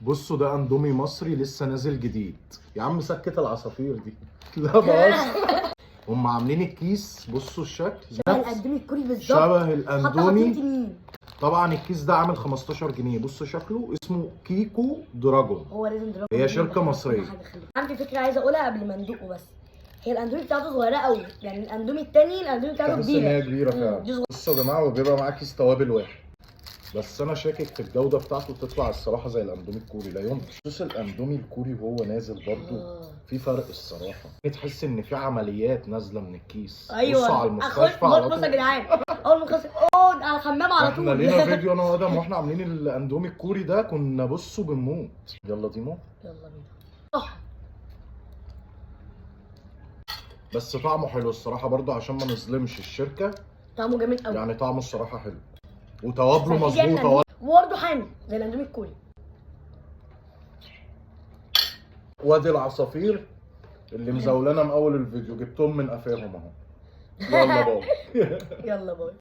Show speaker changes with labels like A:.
A: بصوا ده اندومي مصري لسه نازل جديد. يا عم سكت العصافير دي. لا بهزر. هم عاملين الكيس، بصوا الشكل
B: شبه الاندومي الكوري بالظبط.
A: شبه الاندومي.
B: حاطه
A: طبعا الكيس ده عامل 15 جنيه. بصوا شكله، اسمه كيكو دراجون.
B: هو لازم دراجون.
A: هي شركه مصريه.
B: عندي فكره عايزه اقولها قبل ما ندوقه، بس هي الاندومي بتاعته صغيره قوي، يعني الاندومي التاني الاندومي بتاعته
A: تحس ان هي
B: كبيره.
A: كبيره فعلا. بصوا يا جماعه، وبيبقى معاه كيس توابل واحد، بس انا شاكك في الجوده بتاعته تطلع الصراحه زي الاندومي الكوري. لا يمكن. صوص الاندومي الكوري وهو نازل برضو في فرق الصراحه. تحس ان في عمليات نازله من الكيس.
B: ايوه
A: بصوا على المستشفى على
B: بصوا يا
A: طول.
B: جدعان، اول ما خلص على الحمام على طول.
A: احنا لينا فيديو انا وادم واحنا عاملين الاندومي الكوري ده، كنا بصوا بنموت. يلا ديمو.
B: يلا بينا.
A: بس طعمه حلو الصراحه برضو عشان ما نظلمش الشركه.
B: طعمه جامد قوي،
A: يعني طعمه الصراحه حلو وتوابله مظبوطه.
B: وبرده حامي زي الاندومي الكوري.
A: وادي العصافير اللي مزولانا من اول الفيديو، جبتهم من قفاهم اهو. يلا باي.
B: يلا باي.